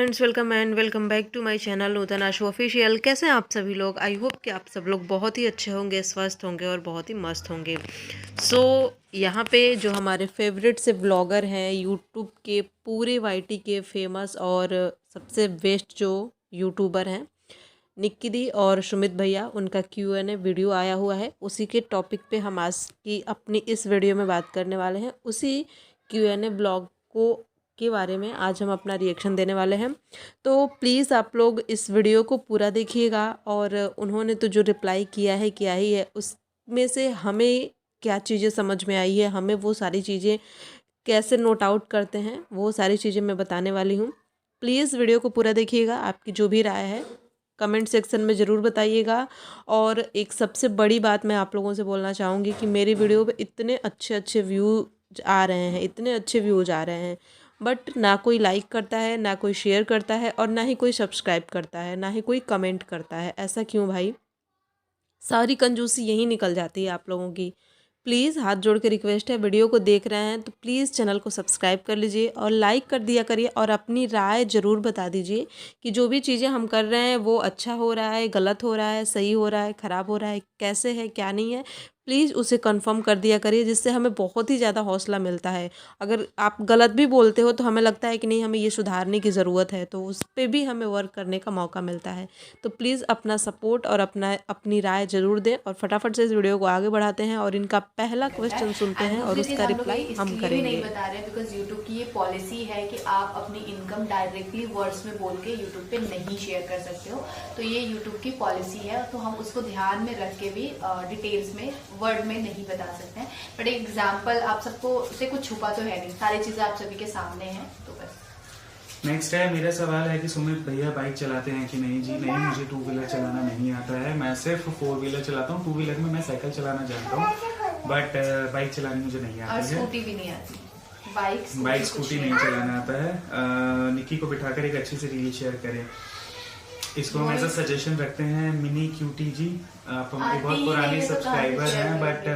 Friends, welcome and welcome back to my channel Nutan Ashu official. कैसे हैं आप सभी लोग? आई होप कि आप सब लोग बहुत ही अच्छे होंगे, स्वस्थ होंगे और बहुत ही मस्त होंगे। सो यहाँ पे जो हमारे फेवरेट से ब्लॉगर हैं यूट्यूब के, पूरे वाईटी के फेमस और सबसे बेस्ट जो यूट्यूबर हैं, निक्की दी और सुमित भैया, उनका Q&A वीडियो आया हुआ है। उसी के टॉपिक पे हम आज की अपनी इस वीडियो में बात करने वाले हैं। उसी Q&A ब्लॉग को के बारे में आज हम अपना रिएक्शन देने वाले हैं। तो प्लीज़ आप लोग इस वीडियो को पूरा देखिएगा। और उन्होंने तो जो रिप्लाई किया ही है, उसमें से हमें क्या चीज़ें समझ में आई है, हमें वो सारी चीज़ें कैसे नोट आउट करते हैं, वो सारी चीज़ें मैं बताने वाली हूँ। प्लीज़ वीडियो को पूरा देखिएगा। आपकी जो भी राय है कमेंट सेक्शन में ज़रूर बताइएगा। और एक सबसे बड़ी बात मैं आप लोगों से बोलना चाहूँगी कि मेरी वीडियो पे इतने अच्छे अच्छे व्यूज आ रहे हैं, इतने अच्छे व्यूज आ रहे हैं, बट ना कोई लाइक करता है, ना कोई शेयर करता है, और ना ही कोई सब्सक्राइब करता है, ना ही कोई कमेंट करता है। ऐसा क्यों भाई? सारी कंजूसी यहीं निकल जाती है आप लोगों की। प्लीज़ हाथ जोड़ के रिक्वेस्ट है, वीडियो को देख रहे हैं तो प्लीज़ चैनल को सब्सक्राइब कर लीजिए और लाइक कर दिया करिए, और अपनी राय ज़रूर बता दीजिए कि जो भी चीज़ें हम कर रहे हैं वो अच्छा हो रहा है, गलत हो रहा है, सही हो रहा है, ख़राब हो रहा है, कैसे है, क्या नहीं है। प्लीज़ उसे कंफर्म कर दिया करिए, जिससे हमें बहुत ही ज़्यादा हौसला मिलता है। अगर आप गलत भी बोलते हो तो हमें लगता है कि नहीं, हमें ये सुधारने की ज़रूरत है, तो उस पर भी हमें वर्क करने का मौका मिलता है। तो प्लीज़ अपना सपोर्ट और अपनी राय ज़रूर दें, और फटाफट से इस वीडियो को आगे बढ़ाते हैं और इनका पहला करता है। क्वेश्चन सुनते एंड हैं और दूसरी चीज उसका हम लोग ये रिप्लाई हम इसलिए भी नहीं करेंगे। बता रहे बिकॉज यूट्यूब की ये पॉलिसी है कि आप अपनी इनकम डायरेक्टली वर्ड्स में बोल के यूट्यूब पे नहीं शेयर कर सकते हो। तो ये यूट्यूब की पॉलिसी है, तो हम उसको ध्यान में रख के भी डिटेल्स में वर्ड में नहीं बता सकते हैं। बट एक एग्जाम्पल, आप सबको से कुछ छुपा तो है नहीं, सारी चीजें आप सभी के सामने हैं। तो बस नेक्स्ट है, मेरा सवाल है कि सुमित भैया बाइक चलाते हैं कि नहीं? जी नहीं, मुझे टू व्हीलर चलाना नहीं आता है। मैं सिर्फ फोर व्हीलर चलाता हूँ। टू व्हीलर में मैं साइकिल चलाना जानता हूँ, बट बाइक चलानी मुझे नहीं और आती है। स्कूटी भी नहीं आती। बाइक स्कूटी नहीं चलाना आता है। निक्की को बिठाकर एक अच्छी सी रील शेयर करें। इसको हम ऐसा सजेशन रखते हैं, मिनी क्यूटी जी, आप हमारी बहुत पुरानी सब्सक्राइबर हैं, बट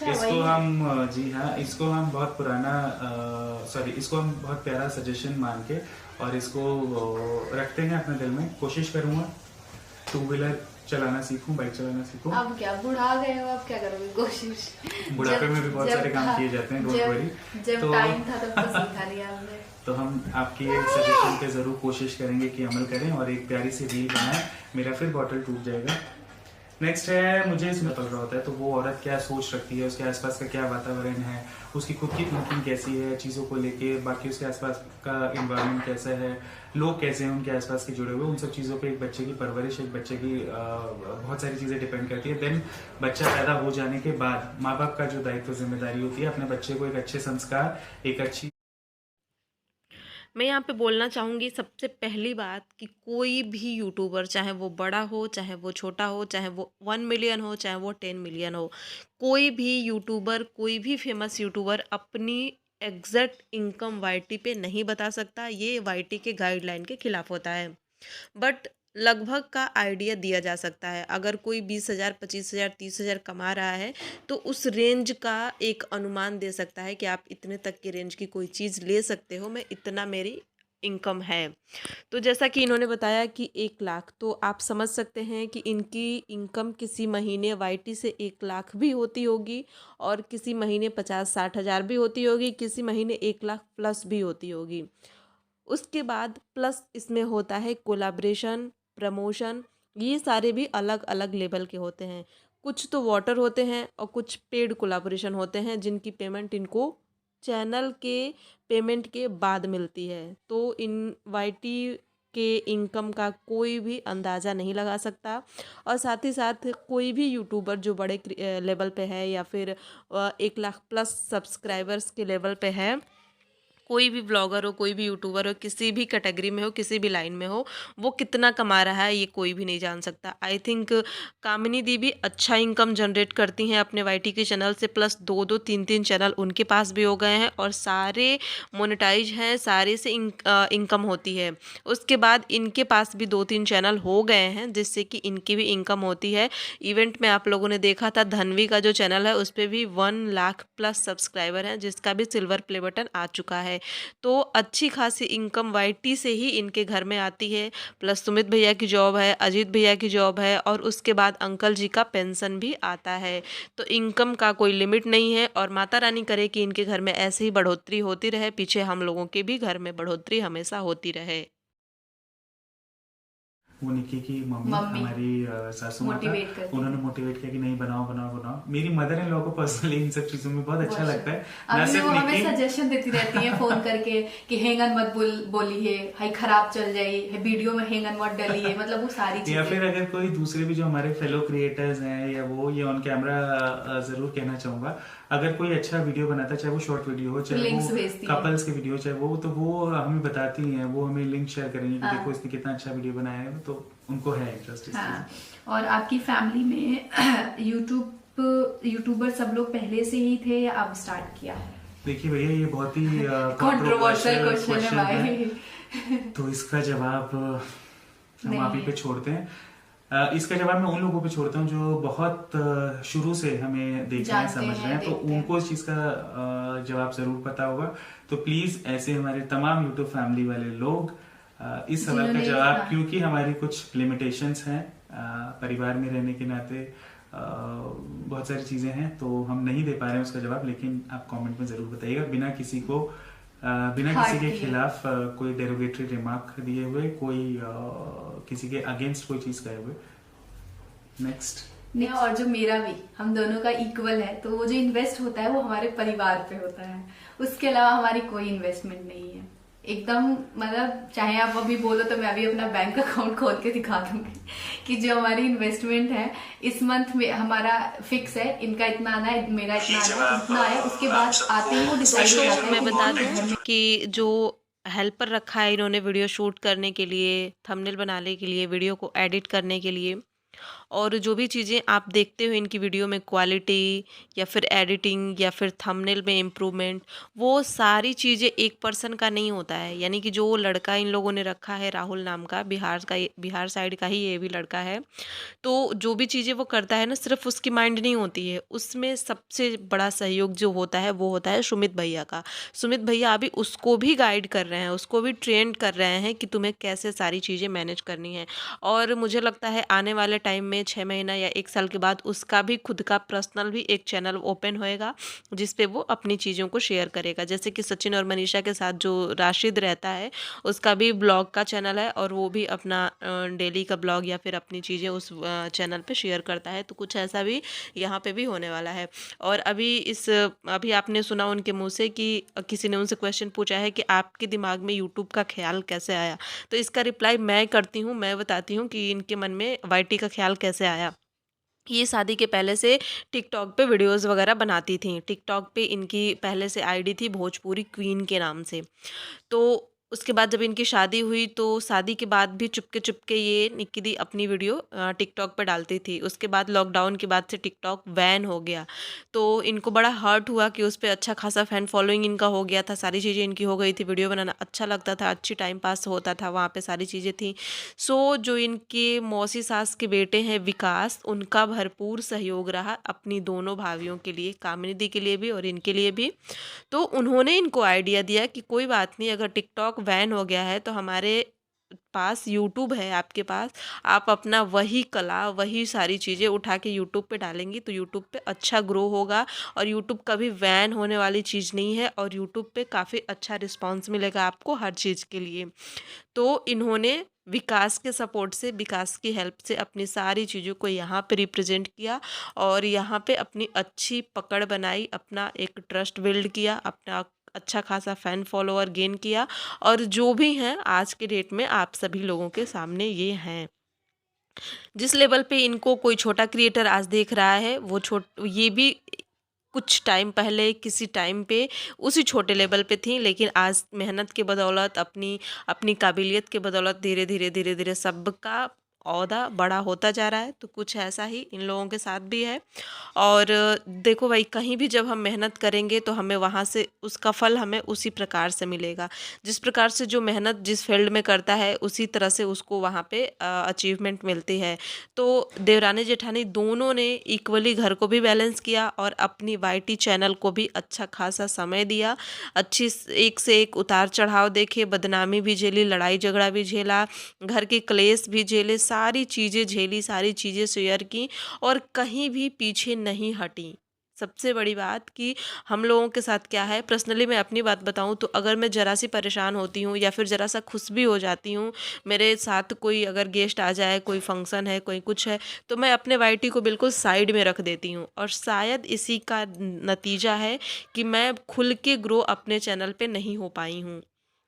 इसको हम जी हाँ, इसको हम बहुत पुराना इसको हम बहुत प्यारा सजेशन मान के और इसको रखते हैं अपने दिल में। कोशिश करूंगा टू व्हीलर चलाना सीखूं, बाइक चलाना सीखूं। अब क्या बुढ़ा गए हो, अब क्या करोगे? कोशिश बुढ़ापे में भी बहुत सारे काम किए जाते हैं, डोंट वरी। जब टाइम था तब तो सीखा लिया हमने। तो हम आपकी सजेशन पे जरूर कोशिश करेंगे कि अमल करें और एक प्यारी सी रील बनाएं। मेरा फिर बॉटल टूट जाएगा। नेक्स्ट है, मुझे इसमें पल रहा होता है तो वो औरत क्या सोच रखती है, उसके आसपास का क्या वातावरण है, उसकी खुद की थिंकिंग कैसी है चीज़ों को लेके, बाकी उसके आसपास का एनवायरनमेंट कैसा है, लोग कैसे हैं उनके आसपास के जुड़े हुए, उन सब चीज़ों पे एक बच्चे की परवरिश, एक बच्चे की बहुत सारी चीज़ें डिपेंड करती है। देन बच्चा पैदा हो जाने के बाद माँ बाप का जो दायित्व जिम्मेदारी होती है, अपने बच्चे को एक अच्छे संस्कार, एक अच्छी। मैं यहाँ पे बोलना चाहूँगी सबसे पहली बात कि कोई भी यूट्यूबर, चाहे वो बड़ा हो, चाहे वो छोटा हो, चाहे वो 1 मिलियन हो, चाहे वो 10 मिलियन हो, कोई भी यूट्यूबर, कोई भी फेमस यूट्यूबर अपनी एग्जैक्ट इनकम वाईटी पे नहीं बता सकता। ये वाईटी के गाइडलाइन के खिलाफ होता है। बट लगभग का आइडिया दिया जा सकता है। अगर कोई 20,000, 25,000, 30,000 कमा रहा है तो उस रेंज का एक अनुमान दे सकता है कि आप इतने तक की रेंज की कोई चीज़ ले सकते हो, मैं इतना मेरी इनकम है। तो जैसा कि इन्होंने बताया कि 1 लाख, तो आप समझ सकते हैं कि इनकी इनकम किसी महीने वाईटी से 1 लाख भी होती होगी, और किसी महीने 50-60 हज़ार भी होती होगी, किसी महीने 1 लाख प्लस भी होती होगी। उसके बाद प्लस इसमें होता है कोलाब्रेशन, प्रमोशन, ये सारे भी अलग अलग लेवल के होते हैं। कुछ तो वाटर होते हैं और कुछ पेड कोलाब्रेशन होते हैं, जिनकी पेमेंट इनको चैनल के पेमेंट के बाद मिलती है। तो इन वाईटी के इनकम का कोई भी अंदाज़ा नहीं लगा सकता। और साथ ही साथ कोई भी यूट्यूबर जो बड़े लेवल पे है, या फिर 1 लाख प्लस सब्सक्राइबर्स के लेवल पे है, कोई भी ब्लॉगर हो, कोई भी यूट्यूबर हो, किसी भी कैटेगरी में हो, किसी भी लाइन में हो, वो कितना कमा रहा है ये कोई भी नहीं जान सकता। आई थिंक कामिनी दी भी अच्छा इनकम जनरेट करती हैं अपने वाईटी के चैनल से, प्लस 2-2, 3-3 चैनल उनके पास भी हो गए हैं और सारे मोनेटाइज हैं, सारे से इनकम होती है। उसके बाद इनके पास भी 2-3 चैनल हो गए हैं, जिससे कि इनकी भी इनकम होती है। इवेंट में आप लोगों ने देखा था, धनवी का जो चैनल है उस पर भी 1 लाख प्लस सब्सक्राइबर हैं, जिसका भी सिल्वर प्ले बटन आ चुका है। है। तो अच्छी खासी इनकम वाईटी से ही इनके घर में आती है, प्लस सुमित भैया की जॉब है, अजीत भैया की जॉब है और उसके बाद अंकल जी का पेंशन भी आता है। तो इनकम का कोई लिमिट नहीं है और माता रानी करे कि इनके घर में ऐसे ही बढ़ोतरी होती रहे, पीछे हम लोगों के भी घर में बढ़ोतरी हमेशा होती रहे। वो निक्की की मम्मी मम्मी हमारी सासू माता, मोटिवेट करती उन्होंने मोटिवेट किया कि नहीं बनाओ बनाओ बनाओ। मेरी मदर इन लोगों को पर्सनली इन सब चीजों में बहुत अच्छा लगता है। ना अभी सिर्फ वो हमें निक्की, सजेशन देती रहती है फोन करके कि हैंगन मत बोलिए, हाई खराब चल जाए, वीडियो में हैंगन मत डलिए, मतलब वो सारी या चीजें। फिर अगर कोई दूसरे भी जो हमारे फेलो क्रिएटर्स हैं या वो ये ऑन कैमरा जरूर कहना चाहूंगा, अगर कोई अच्छा वीडियो बनाता है, चाहे वो शॉर्ट वीडियो हो, चाहे लिंक्स वो भेजती है। कपल्स के वीडियो, चाहे वो, तो वो हमें बताती हैं, वो हमें लिंक शेयर करेंगे कि हाँ। देखो इसने कितना अच्छा वीडियो बनाया है, तो उनको है इंटरेस्ट इस चीज में। हाँ, और आपकी फैमिली में यूट्यूबर सब लोग पहले से ही थे या अब स्टार्ट किया है? देखिए भैया, ये बहुत ही कंट्रोवर्शियल क्वेश्चन है क्वेश्चन है, भाई। तो इसका जवाब हम नहीं आप ही पे छोड़ते हैं। इसका जवाब मैं उन लोगों पे छोड़ता हूँ जो बहुत शुरू से हमें देख रहे हैं, जानते समझ हैं, रहे हैं, तो देखते हैं। उनको इस चीज का जवाब जरूर पता होगा। तो प्लीज ऐसे हमारे तमाम यूट्यूब फैमिली वाले लोग इस सवाल का जिन्होंने- जवाब, हाँ। क्योंकि हमारी कुछ लिमिटेशंस हैं परिवार में रहने के नाते, बहुत सारी चीजें हैं, तो हम नहीं दे पा रहे हैं उसका जवाब, लेकिन आप कमेंट में जरूर बताइएगा, बिना किसी को बिना हार्ट किसी के किए। खिलाफ कोई डेरोगेटरी रिमार्क दिए हुए, कोई किसी के अगेंस्ट कोई चीज कहे हुए। नेक्स्ट। नहीं, और जो मेरा भी, हम दोनों का इक्वल है, तो वो जो इन्वेस्ट होता है वो हमारे परिवार पे होता है, उसके अलावा हमारी कोई इन्वेस्टमेंट नहीं है एकदम। मतलब चाहे आप अभी बोलो तो मैं अभी अपना बैंक अकाउंट खोल के दिखा दूंगी कि जो हमारी इन्वेस्टमेंट है इस मंथ में हमारा फिक्स है, इनका इतना आना है, मेरा इतना आना है, इतना आया, उसके बाद आते ही वो डिसाइड हो जाता है मैं कि बता कौन घर दूं में। कि जो हेल्पर रखा है इन्होंने वीडियो शूट करने के लिए, थंबनेल बनाने के लिए, वीडियो को एडिट करने के लिए, और जो भी चीज़ें आप देखते हो इनकी वीडियो में, क्वालिटी या फिर एडिटिंग या फिर थंबनेल में इम्प्रूवमेंट, वो सारी चीज़ें एक पर्सन का नहीं होता है। यानी कि जो लड़का इन लोगों ने रखा है राहुल नाम का, बिहार साइड का ही ये भी लड़का है, तो जो भी चीज़ें वो करता है ना, सिर्फ उसकी माइंड नहीं होती है, उसमें सबसे बड़ा सहयोग जो होता है वो होता है सुमित भैया का। सुमित भैया अभी उसको भी गाइड कर रहे हैं, उसको भी ट्रेन कर रहे हैं कि तुम्हें कैसे सारी चीज़ें मैनेज करनी है। और मुझे लगता है आने वाले टाइम में 6 महीना या 1 साल के बाद उसका भी खुद का पर्सनल भी एक चैनल ओपन होएगा, जिस पे वो अपनी चीज़ों को शेयर करेगा। जैसे कि सचिन और मनीषा के साथ जो राशिद रहता है, उसका भी ब्लॉग का चैनल है और वो भी अपना डेली का ब्लॉग या फिर अपनी चीज़ें उस चैनल पे शेयर करता है। तो कुछ ऐसा भी यहाँ पे भी होने वाला है। और अभी आपने सुना उनके मुँह से कि किसी ने उनसे क्वेश्चन पूछा है कि आपके दिमाग में यूट्यूब का ख्याल कैसे आया? तो इसका रिप्लाई मैं करती हूँ, मैं बताती हूँ कि इनके मन में वाईटी का ख्याल कैसे आया। ये शादी के पहले से टिकटॉक पे वीडियोस वगैरह बनाती थीं। टिकटॉक पे इनकी पहले से आईडी थी भोजपुरी क्वीन के नाम से। तो उसके बाद जब इनकी शादी हुई तो शादी के बाद भी चुपके-चुपके ये निक्की दी अपनी वीडियो टिकटॉक पे डालती थी। उसके बाद लॉकडाउन के बाद से टिकटॉक बैन हो गया। तो इनको बड़ा हर्ट हुआ कि उस पे अच्छा खासा फैन फॉलोइंग इनका हो गया था, सारी चीज़ें इनकी हो गई थी, वीडियो बनाना अच्छा लगता था, अच्छी टाइम पास होता था, वहाँ पे सारी चीज़ें थी। सो जो इनके मौसी सास के बेटे हैं विकास, उनका भरपूर सहयोग रहा अपनी दोनों भाभियों के लिए, कामिनी दी के लिए भी और इनके लिए भी। तो उन्होंने इनको आइडिया दिया कि कोई बात नहीं, अगर टिकटॉक बैन हो गया है तो हमारे पास यूट्यूब है, आपके पास, आप अपना वही कला, वही सारी चीज़ें उठा के यूट्यूब पे डालेंगी तो यूट्यूब पे अच्छा ग्रो होगा। और यूट्यूब कभी बैन होने वाली चीज़ नहीं है और यूट्यूब पे काफ़ी अच्छा रिस्पॉन्स मिलेगा आपको हर चीज़ के लिए। तो इन्होंने विकास के सपोर्ट से, विकास की हेल्प से अपनी सारी चीज़ों को यहाँ पे रिप्रेजेंट किया और यहाँ पे अपनी अच्छी पकड़ बनाई, अपना एक ट्रस्ट बिल्ड किया, अपना अच्छा खासा फ़ैन फॉलोअर गेन किया और जो भी हैं आज के डेट में आप सभी लोगों के सामने ये हैं। जिस लेवल पे इनको कोई छोटा क्रिएटर आज देख रहा है, वो ये भी कुछ टाइम पहले किसी टाइम पे उसी छोटे लेवल पे थी, लेकिन आज मेहनत के बदौलत, अपनी अपनी काबिलियत के बदौलत धीरे धीरे सबका ओहदा बड़ा होता जा रहा है, तो कुछ ऐसा ही इन लोगों के साथ भी है। और देखो भाई, कहीं भी जब हम मेहनत करेंगे तो हमें वहाँ से उसका फल हमें उसी प्रकार से मिलेगा। जिस प्रकार से जो मेहनत जिस फील्ड में करता है उसी तरह से उसको वहाँ पे अचीवमेंट मिलती है। तो देवरानी जेठानी दोनों ने इक्वली घर को भी बैलेंस किया और अपनी वाईटी चैनल को भी अच्छा खासा समय दिया। एक से एक उतार चढ़ाव देखे, बदनामी भी झेली, लड़ाई झगड़ा भी झेला, घर के क्लेश भी झेले, सारी चीज़ें झेली, सारी चीज़ें शेयर की और कहीं भी पीछे नहीं हटी। सबसे बड़ी बात कि हम लोगों के साथ क्या है, पर्सनली मैं अपनी बात बताऊं तो अगर मैं ज़रा सी परेशान होती हूँ या फिर ज़रा सा खुश भी हो जाती हूँ, मेरे साथ कोई अगर गेस्ट आ जाए, कोई फंक्शन है, कोई कुछ है, तो मैं अपने वाईटी को बिल्कुल साइड में रख देती हूँ। और शायद इसी का नतीजा है कि मैं खुल के ग्रो अपने चैनल पे नहीं हो पाई हूँ।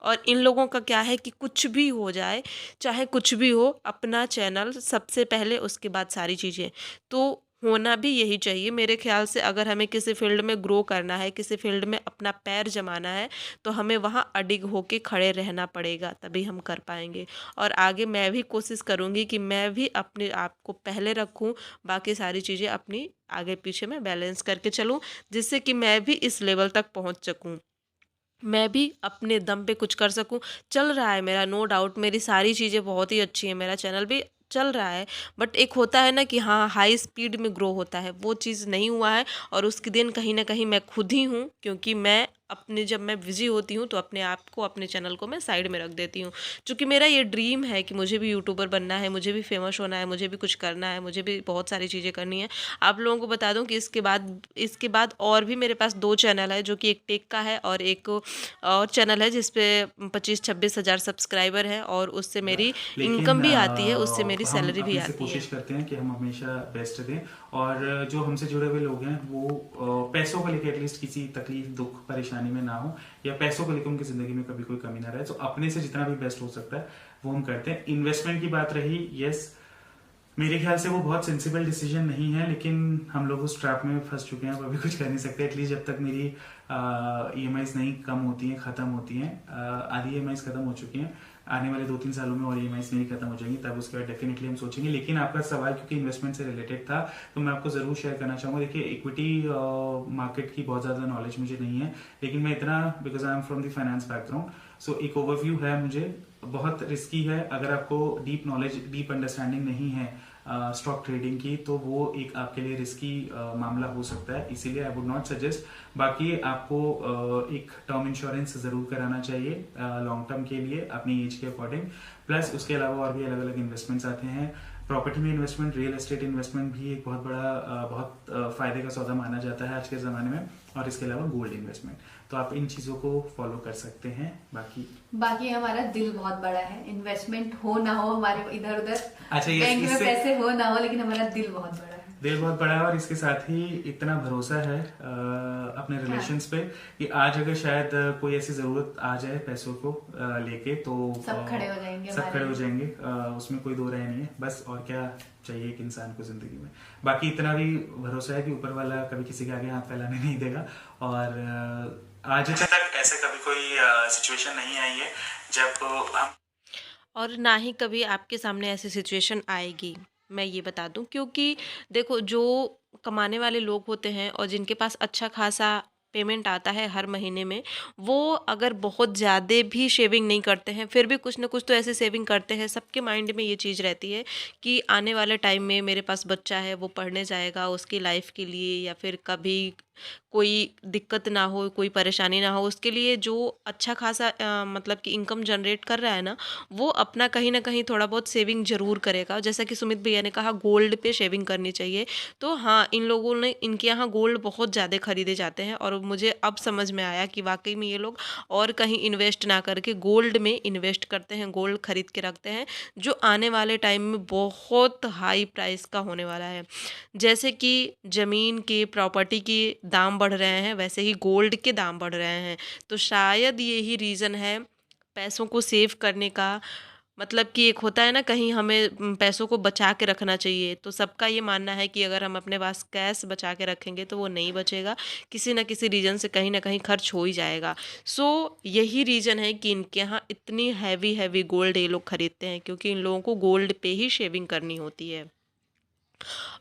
और इन लोगों का क्या है कि कुछ भी हो जाए, चाहे कुछ भी हो, अपना चैनल सबसे पहले, उसके बाद सारी चीज़ें। तो होना भी यही चाहिए मेरे ख्याल से। अगर हमें किसी फील्ड में ग्रो करना है, किसी फील्ड में अपना पैर जमाना है, तो हमें वहाँ अडिग होके खड़े रहना पड़ेगा, तभी हम कर पाएंगे। और आगे मैं भी कोशिश करूँगी कि मैं भी अपने आप को पहले रखूँ, बाकी सारी चीज़ें अपनी आगे पीछे मैं बैलेंस करके चलूँ, जिससे कि मैं भी इस लेवल तक पहुँच सकूँ, मैं भी अपने दम पे कुछ कर सकूं। चल रहा है मेरा, नो डाउट मेरी सारी चीज़ें बहुत ही अच्छी हैं, मेरा चैनल भी चल रहा है। बट एक होता है ना कि हाँ, हाई स्पीड में ग्रो होता है, वो चीज़ नहीं हुआ है। और उसके दिन कहीं ना कहीं मैं खुद ही हूँ, क्योंकि मैं अपने, जब मैं बिज़ी होती हूँ तो अपने आप को, अपने चैनल को मैं साइड में रख देती हूँ। क्योंकि मेरा ये ड्रीम है कि मुझे भी यूट्यूबर बनना है, मुझे भी फेमस होना है, मुझे भी कुछ करना है, मुझे भी बहुत सारी चीज़ें करनी है। आप लोगों को बता दूं कि इसके बाद और भी मेरे पास 2 चैनल है, जो कि एक टेक का है और एक और चैनल है जिस पे 25-26 हज़ार सब्सक्राइबर है, और उससे मेरी लेकिन इनकम भी आती है, उससे मेरी हम सैलरी भी अपने से आती है। कोशिश करते हैं कि हम हमेशा बेस्ट दें। और जो हमसे जुड़े हुए लोग हैं वो पैसों को लेकर एटलीस्ट किसी तकलीफ, दुख, परेशानी में ना हो, या पैसों को लेकर उनकी जिंदगी में कभी कोई कमी ना रहे। तो अपने से जितना भी बेस्ट हो सकता है वो हम करते हैं। इन्वेस्टमेंट की बात रही, यस, मेरे ख्याल से वो बहुत सेंसिबल डिसीजन नहीं है, लेकिन हम लोग उस ट्रैप में फंस चुके हैं, अब अभी कुछ कर नहीं सकते। एटलीस्ट जब तक मेरी ईएमआईज नहीं कम होती हैं, खत्म होती हैं, आधी ईएमआईज खत्म हो चुकी हैं, आने वाले 2-3 सालों में और ईएमआईज मेरी खत्म हो जाएंगी, तब उसके बाद डेफिनेटली हम सोचेंगे। लेकिन आपका सवाल क्योंकि इन्वेस्टमेंट से रिलेटेड था, तो मैं आपको जरूर शेयर करना चाहूंगा। देखिए, इक्विटी मार्केट की बहुत ज्यादा नॉलेज मुझे नहीं है, लेकिन मैं इतना, because I am from the finance background, so एक ओवरव्यू है मुझे। बहुत रिस्की है, अगर आपको डीप नॉलेज, डीप अंडरस्टैंडिंग नहीं है स्टॉक ट्रेडिंग की, तो वो एक आपके लिए रिस्की मामला हो सकता है, इसीलिए आई वुड नॉट सजेस्ट। बाकी आपको एक टर्म इंश्योरेंस जरूर कराना चाहिए लॉन्ग टर्म के लिए, अपनी एज के अकॉर्डिंग। प्लस उसके अलावा और भी अलग अलग इन्वेस्टमेंट्स आते हैं। प्रॉपर्टी में इन्वेस्टमेंट, रियल एस्टेट इन्वेस्टमेंट भी एक बहुत बड़ा बहुत फायदे का सौदा माना जाता है आज के ज़माने में। और इसके अलावा गोल्ड इन्वेस्टमेंट, तो आप इन चीज़ों को फॉलो कर सकते हैं। बाकी हमारा दिल बहुत बड़ा है, इन्वेस्टमेंट हो ना हो हमारे इधर उधर, अच्छा, ये बैंक में पैसे हो ना हो, लेकिन हमारा दिल बहुत बड़ा है। दिल बहुत बड़ा है, और इसके साथ ही इतना भरोसा है अपने रिलेशंस पे कि आज अगर शायद कोई ऐसी जरूरत आ जाए पैसों को लेके, तो सब खड़े हो जाएंगे, सब खड़े हो जाएंगे, उसमें कोई दो राय नहीं है। बस और क्या चाहिए एक इंसान को जिंदगी में। बाकी इतना भी भरोसा है कि ऊपर वाला कभी किसी के आगे हाथ फैलाने नहीं देगा। और आज तक ऐसे कभी कोई सिचुएशन नहीं आई है जब हम, और ना ही कभी आपके सामने ऐसी सिचुएशन आएगी, मैं ये बता दूं। क्योंकि देखो, जो कमाने वाले लोग होते हैं और जिनके पास अच्छा खासा पेमेंट आता है हर महीने में, वो अगर बहुत ज़्यादा भी सेविंग नहीं करते हैं, फिर भी कुछ ना कुछ तो ऐसे सेविंग करते हैं। सबके माइंड में ये चीज़ रहती है कि आने वाले टाइम में मेरे पास बच्चा है, वो पढ़ने जाएगा, उसकी लाइफ के लिए, या फिर कभी कोई दिक्कत ना हो, कोई परेशानी ना हो, उसके लिए जो अच्छा खासा मतलब कि इनकम जनरेट कर रहा है ना, वो अपना कहीं ना कहीं थोड़ा बहुत सेविंग जरूर करेगा। जैसा कि सुमित भैया ने कहा, गोल्ड पे सेविंग करनी चाहिए। तो हाँ, इन लोगों ने, इनके यहाँ गोल्ड बहुत ज़्यादा खरीदे जाते हैं, और मुझे अब समझ में आया कि वाकई में ये लोग और कहीं इन्वेस्ट ना करके गोल्ड में इन्वेस्ट करते हैं, गोल्ड खरीद के रखते हैं, जो आने वाले टाइम में बहुत हाई प्राइस का होने वाला है। जैसे कि ज़मीन के, प्रॉपर्टी के दाम बढ़ रहे हैं, वैसे ही गोल्ड के दाम बढ़ रहे हैं। तो शायद यही रीज़न है पैसों को सेव करने का, मतलब कि एक होता है ना, कहीं हमें पैसों को बचा के रखना चाहिए, तो सबका ये मानना है कि अगर हम अपने पास कैश बचा के रखेंगे तो वो नहीं बचेगा, किसी ना किसी रीज़न से कहीं ना कहीं खर्च हो ही जाएगा। सो यही रीज़न है कि इनके यहाँ इतनी हैवी हैवी गोल्ड ये लोग खरीदते हैं, क्योंकि इन लोगों को गोल्ड पे ही शेविंग करनी होती है।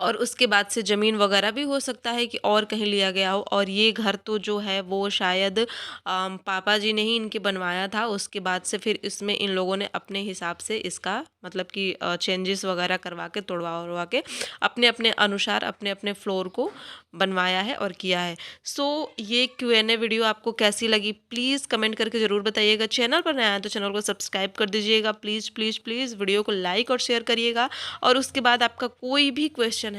और उसके बाद से ज़मीन वगैरह भी हो सकता है कि और कहीं लिया गया हो। और ये घर तो जो है वो शायद पापा जी ने ही इनके बनवाया था। उसके बाद से फिर इसमें इन लोगों ने अपने हिसाब से इसका मतलब कि चेंजेस वगैरह करवा के, तोड़वा उड़वा के अपने अपने अनुसार अपने अपने फ्लोर को बनवाया है और किया है। सो ये Q&A वीडियो आपको कैसी लगी प्लीज़ कमेंट करके ज़रूर बताइएगा। चैनल पर नया है तो चैनल को सब्सक्राइब कर दीजिएगा प्लीज़ प्लीज़ प्लीज़। वीडियो को लाइक और शेयर करिएगा। और उसके बाद आपका कोई भी क्वेश्चन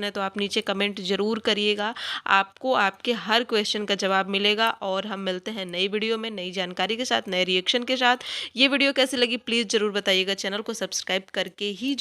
है तो आप नीचे कमेंट ज़रूर करिएगा। आपको आपके हर क्वेश्चन का जवाब मिलेगा। और हम मिलते हैं नई वीडियो में नई जानकारी के साथ, नए रिएक्शन के साथ। ये वीडियो कैसी लगी प्लीज़ ज़रूर बताइएगा। चैनल को सब्सक्राइब करके ही